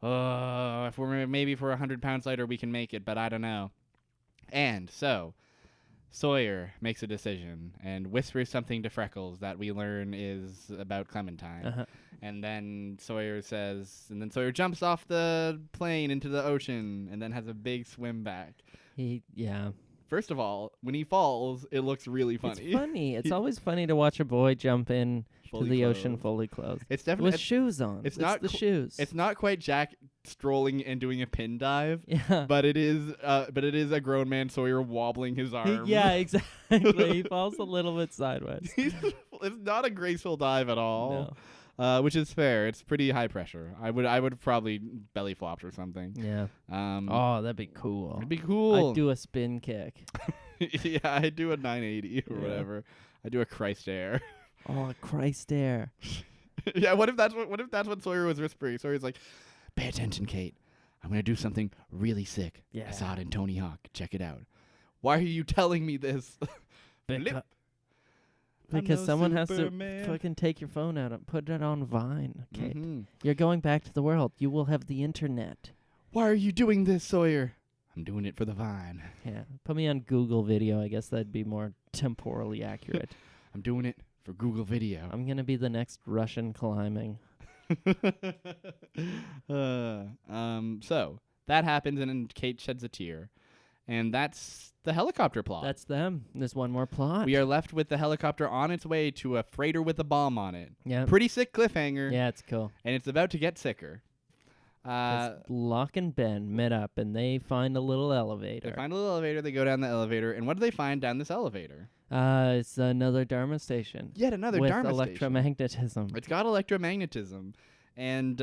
oh, if we're 100 pounds lighter, we can make it, but I don't know. And so Sawyer makes a decision and whispers something to Freckles that we learn is about Clementine. Uh-huh. And then Sawyer jumps off the plane into the ocean and then has a big swim back. First of all, when he falls, it looks really funny. It's funny. It's always funny to watch a boy jump in to the ocean clothed. fully clothed. It's definitely With shoes on. it's not the shoes. It's not quite Jack strolling and doing a pin dive, yeah. but it is a grown man Sawyer wobbling his arms. Yeah, exactly. He falls a little bit sideways. It's not a graceful dive at all. No. Which is fair. It's pretty high pressure. I would probably belly flopped or something. Yeah. Oh, that'd be cool. it'd be cool. I'd do a spin kick. Yeah, I'd do a 980 or Yeah. whatever. I'd do a Christ air. Oh, Christ air. Yeah, what if that's what Sawyer was whispering? Sawyer's like, "Pay attention, Kate. I'm gonna do something really sick. Yeah. I saw it in Tony Hawk. Check it out. Why are you telling me this?" Because I'm no someone has to Superman. fucking take your phone out and put it on Vine, Kate. Mhm. You're going back to the world. You will have the internet. Why are you doing this, Sawyer? I'm doing it for the Vine. Yeah. Put me on Google Video. I guess that'd be more temporally accurate. I'm doing it for Google Video. I'm going to be the next Russian climbing. So that happens, and then Kate sheds a tear, and that's the helicopter plot. That's them. There's one more plot. We are left with the helicopter on its way to a freighter with a bomb on it. Yeah. Pretty sick cliffhanger. Yeah, it's cool. And it's about to get sicker. 'Cause Locke and Ben met up, and they find a little elevator. They find a little elevator. They go down the elevator, and what do they find down this elevator? It's another Dharma station. Yet another with Dharma station. electromagnetism. It's got electromagnetism. And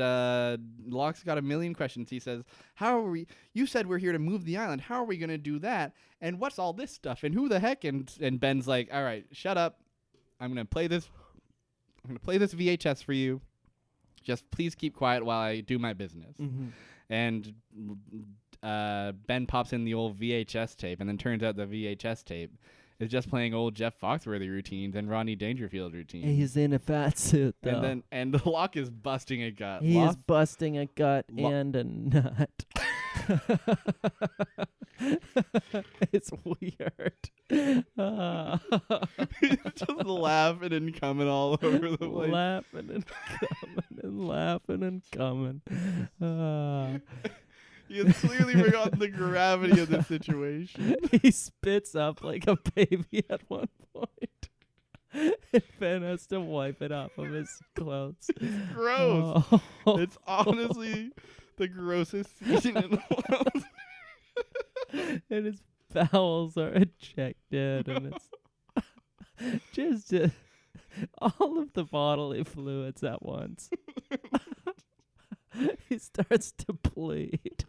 Locke's got a million questions. He says, "How are we? You said we're here to move the island. How are we going to do that? And what's all this stuff? And who the heck?" And Ben's like, "All right, shut up. I'm going to play this. I'm going to play this VHS for you. Just please keep quiet while I do my business." Mm-hmm. And Ben pops in the old VHS tape, and then turns out the VHS tape is just playing old Jeff Foxworthy routines and Rodney Dangerfield routines. He's in a fat suit, though. And Locke is busting a gut. He is busting a gut and a nut. It's weird. He's just laughing and coming all over the place. Laughing and coming and laughing and coming. He has clearly forgotten the gravity of the situation. He spits up like a baby at one point. And Ben has to wipe it off of his clothes. It's gross. Oh. It's honestly the grossest scene in the world. And his bowels are ejected, and it's just all of the bodily fluids at once. He starts to bleed.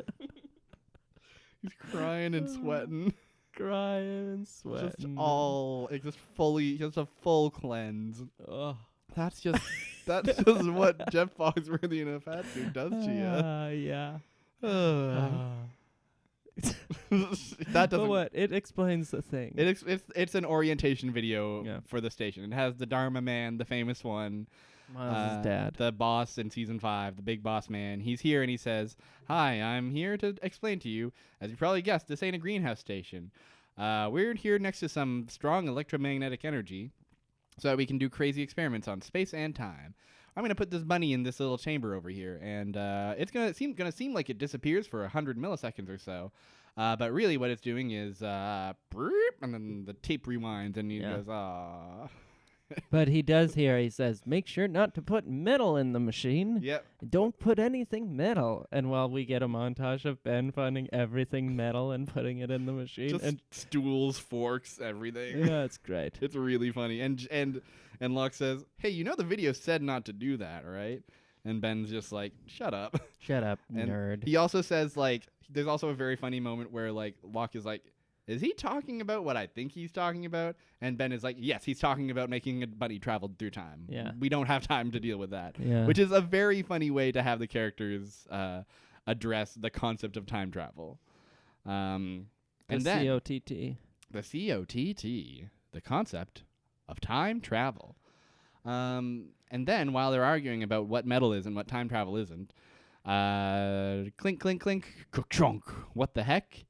He's crying and sweating. Crying and sweating. Just a full cleanse. Ugh. That's just what Jeff Foxworthy in a fat suit does to you. Yeah. That doesn't. But what? It explains the thing. It's an orientation video Yeah. for the station. It has the Dharma man, the famous one, Miles' dad. the boss in season 5, the big boss man. He's here and he says, "Hi, I'm here to explain to you. As you probably guessed, this ain't a greenhouse station. We're here next to some strong electromagnetic energy, so that we can do crazy experiments on space and time. I'm gonna put this bunny in this little chamber over here, and it's gonna seem like it disappears for 100 milliseconds or so, but really what it's doing is and then the tape rewinds, and he goes, "Ah." But he does here, he says, "Make sure not to put metal in the machine. Yep. Don't put anything metal." And while we get a montage of Ben finding everything metal and putting it in the machine. Just and stools, forks, everything. yeah, it's great. It's really funny. And Locke says, "Hey, you know the video said not to do that, right?" And Ben's just like, "Shut up." Shut up, And nerd. He also says, like, there's also a very funny moment where, like, Locke is like, "Is he talking about what I think he's talking about?" And Ben is like, "Yes, he's talking about making a bunny travel through time. Yeah. We don't have time to deal with that." Yeah. Which is a very funny way to have the characters address the concept of time travel. And then COTT. the COTT, the concept of time travel. And then while they're arguing about what metal is and what time travel isn't, clink, clink, clink, chunk. What the heck?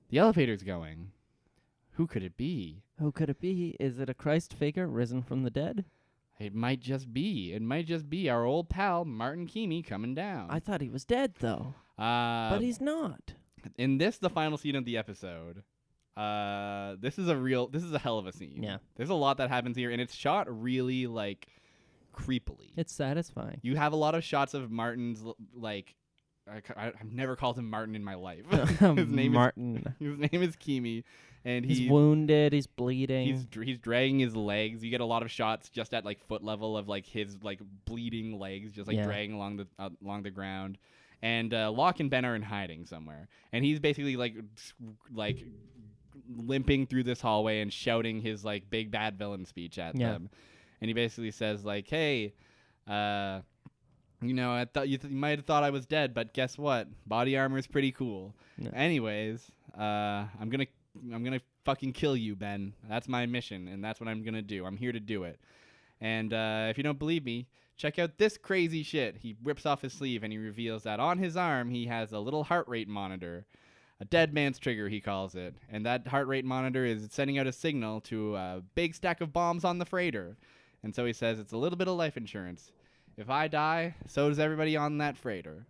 The elevator's going. Who could it be? Who could it be? Is it a Christ figure risen from the dead? It might just be. It might just be our old pal Martin Keamy coming down. I thought he was dead, though. But he's not. In this, the final scene of the episode, This is a hell of a scene. Yeah. There's a lot that happens here, and it's shot really like creepily. It's satisfying. You have a lot of shots of Martin's like. I've never called him Martin in my life. His name Martin. His name is Kimi, and He's wounded. He's bleeding. He's dragging his legs. You get a lot of shots just at like foot level of like his like bleeding legs, just like dragging along the ground. And Locke and Ben are in hiding somewhere, and he's basically like limping through this hallway and shouting his like big bad villain speech at them. And he basically says like, "Hey, I thought you might have thought I was dead, but guess what? Body armor is pretty cool. No. Anyways, I'm gonna fucking kill you, Ben. That's my mission, and that's what I'm gonna do. I'm here to do it. And if you don't believe me, check out this crazy shit." He rips off his sleeve and he reveals that on his arm he has a little heart rate monitor, a dead man's trigger he calls it, and that heart rate monitor is sending out a signal to a big stack of bombs on the freighter. And so he says it's a little bit of life insurance. If I die, so does everybody on that freighter.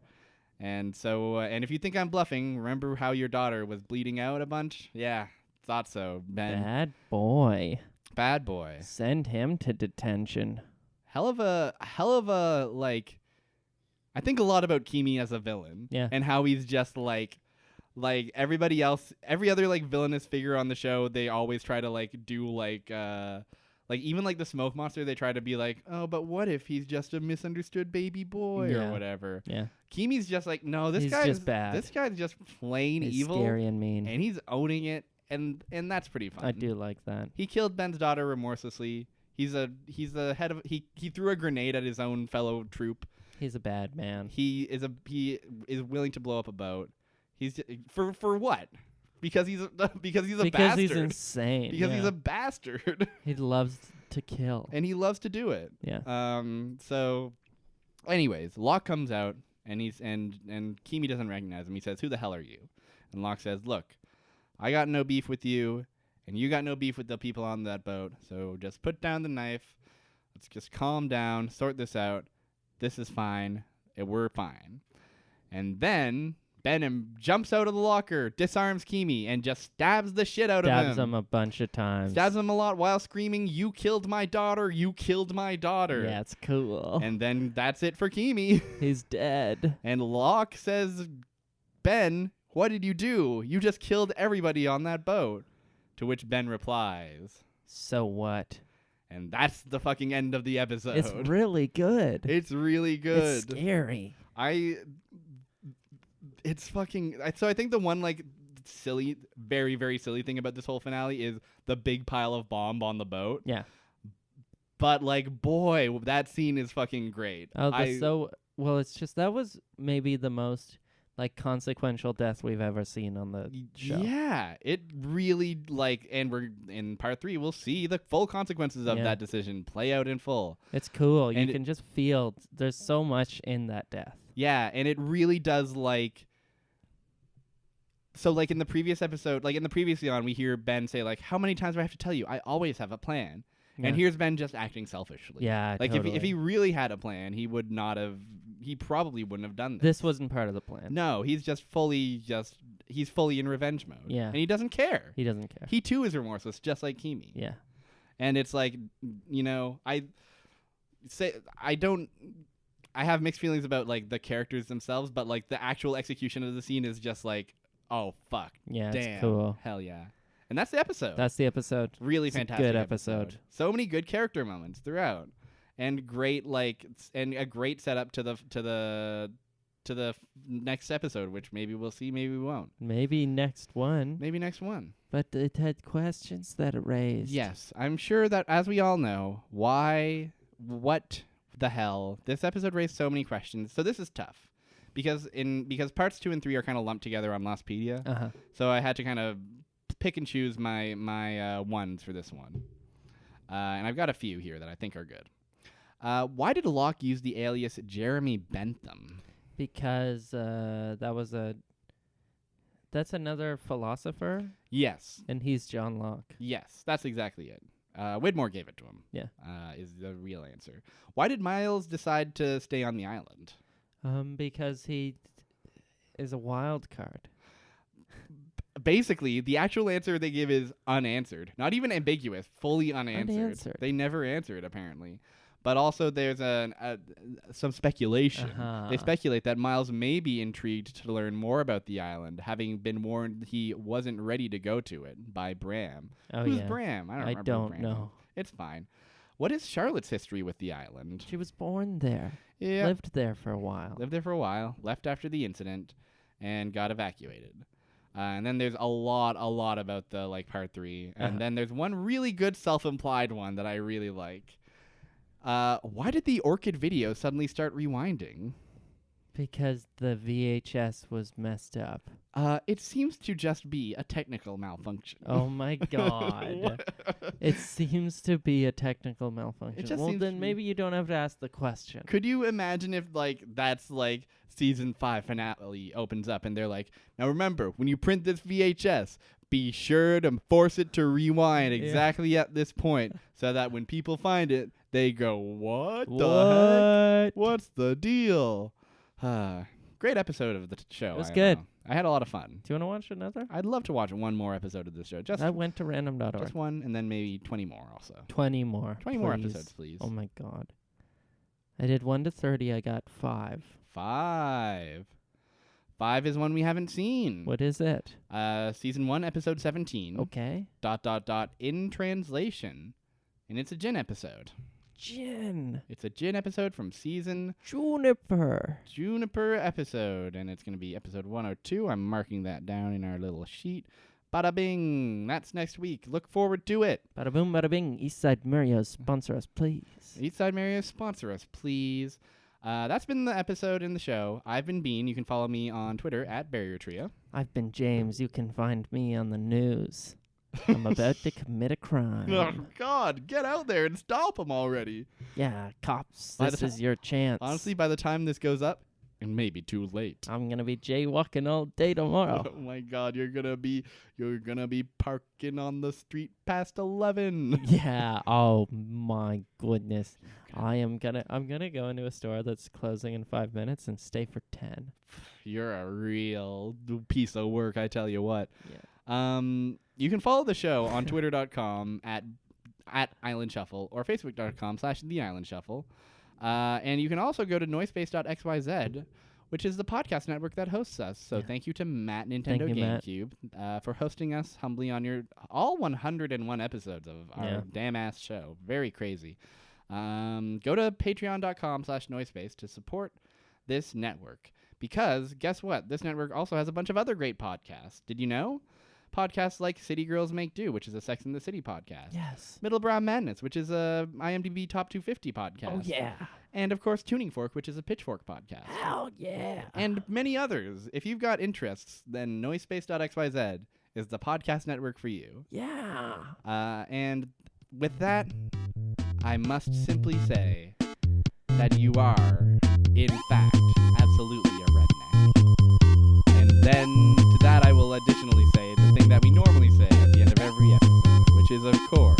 And so, and if you think I'm bluffing, remember how your daughter was bleeding out a bunch? Yeah, thought so, Ben. Bad boy. Bad boy. Send him to detention. Hell of a, like, I think a lot about Kimi as a villain. Yeah. And how he's just like everybody else, every other, like, villainous figure on the show, they always try to, like, do, like, even like the smoke monster, they try to be like, oh, but what if he's just a misunderstood baby boy or whatever? Yeah. Kimi's just like, no, he's just bad. This guy's just plain evil, scary and mean, and he's owning it, and that's pretty fun. I do like that. He killed Ben's daughter remorselessly. He's the head of he threw a grenade at his own fellow troop. He's a bad man. He is willing to blow up a boat. He's for what? Because he's a bastard. Because he's insane. Because he's a bastard. He loves to kill. And he loves to do it. Yeah. So anyways, Locke comes out and Kimi doesn't recognize him. He says, "Who the hell are you?" And Locke says, "Look, I got no beef with you, and you got no beef with the people on that boat. So just put down the knife. Let's just calm down, sort this out. This is fine. We're fine." And then Ben jumps out of the locker, disarms Kimi, and just stabs the shit out of him. Stabs him a bunch of times. Stabs him a lot while screaming, "You killed my daughter! You killed my daughter!" Yeah, it's cool. And then that's it for Kimi. He's dead. And Locke says, "Ben, what did you do? You just killed everybody on that boat." To which Ben replies, "So what?" And that's the fucking end of the episode. It's really good. It's really good. It's scary. It's fucking... So I think the one, like, silly, very, very silly thing about this whole finale is the big pile of bomb on the boat. Yeah. But, like, boy, that scene is fucking great. Well, it's just, that was maybe the most, like, consequential death we've ever seen on the show. Yeah. It really, like... And we're in part 3, we'll see the full consequences of that decision play out in full. It's cool. You can just feel there's so much in that death. Yeah, and it really does, like... So, like, in the previous episode, like, in the previously on, we hear Ben say, like, "How many times do I have to tell you? I always have a plan." Yeah. And here's Ben just acting selfishly. Yeah, like, totally. if he really had a plan, he probably wouldn't have done this. This wasn't part of the plan. No, he's he's fully in revenge mode. Yeah. And he doesn't care. He doesn't care. He, too, is remorseless, just like Kimi. Yeah. And it's like, I have mixed feelings about, like, the characters themselves, but, like, the actual execution of the scene is just like, oh, fuck. Yeah, damn. It's cool. Hell yeah. And that's the episode. That's the episode. Really it's fantastic. Good episode. So many good character moments throughout. And great, like, and a great setup to the next episode, which maybe we'll see, maybe we won't. Maybe next one. But it had questions that it raised. Yes. I'm sure that, as we all know, what the hell? This episode raised so many questions. So this is tough. Because parts 2 and 3 are kind of lumped together on Lostpedia. Uh-huh. So I had to kind of pick and choose my ones for this one. And I've got a few here that I think are good. Why did Locke use the alias Jeremy Bentham? Because that's another philosopher? Yes. And he's John Locke. Yes, that's exactly it. Widmore gave it to him. Yeah. Is the real answer. Why did Miles decide to stay on the Because he is a wild card. basically, the actual answer they give is unanswered. Not even ambiguous, fully unanswered. They never answer it, apparently. But also there's some speculation. They speculate that Miles may be intrigued to learn more about the island, having been warned he wasn't ready to go to it by Bram. Who's Bram? I don't remember Bram. Know. It's fine. What is Charlotte's history with the island? She was born there. Yeah. Lived there for a while. Left after the incident, and got evacuated. And then there's a lot about the part 3. And then there's one really good self-implied one that I really like. Why did the Orchid video suddenly start rewinding? Because the VHS was messed up. It seems to just be a technical malfunction. Oh my god. It seems to be a technical malfunction. Well, then maybe you don't have to ask the question. Could you imagine if that's season 5 finale opens up and they're like, now remember, when you print this VHS, be sure to force it to rewind exactly at this point so that when people find it, they go, what the heck? What's the deal? Great episode of the show. It was good. I had a lot of fun. Do you want to watch another? I'd love to watch one more episode of this show. I went to random.org. Just one, and then maybe 20 more also. 20 more. 20 more episodes, please. Oh my god. I did 1 to 30. I got 5. 5. 5 is one we haven't seen. What is it? Season 1, episode 17. Okay. ... In translation. And it's a gin episode. Gin. It's a gin episode from season... Juniper episode. And it's going to be episode 102. I'm marking that down in our little sheet. Bada bing. That's next week. Look forward to it. Bada boom, bada bing. Eastside Mario's sponsor us, please. Eastside Mario's sponsor us, please. That's been the episode in the show. I've been Bean. You can follow me on Twitter at Barrier Trio. I've been James. You can find me on the news. I'm about to commit a crime. Oh, God. Get out there and stop them already. Yeah, cops. This is your chance. Honestly, by the time this goes up, it may be too late. I'm going to be jaywalking all day tomorrow. Oh, my God. You're gonna be parking on the street past 11. Yeah. Oh, my goodness. I'm gonna go into a store that's closing in 5 minutes and stay for 10. You're a real piece of work, I tell you what. Yeah. You can follow the show on twitter.com at Island Shuffle or facebook.com/The Island Shuffle. And you can also go to noisepace.xyz, which is the podcast network that hosts us. So thank you to Matt Nintendo GameCube for hosting us humbly on all 101 episodes of our damn ass show. Very crazy. Go to patreon.com/noisepace to support this network. Because guess what? This network also has a bunch of other great podcasts. Did you know? Podcasts like City Girls Make Do, which is a Sex and the City podcast. Yes. Middlebrow Madness, which is a IMDb Top 250 podcast. Oh, yeah. And, of course, Tuning Fork, which is a Pitchfork podcast. Hell yeah. And many others. If you've got interests, then noisepace.xyz is the podcast network for you. Yeah. And with that, I must simply say that you are, in fact, absolutely a redneck. And then to that I will additionally say the thing that we normally say at the end of every episode, which is, of course,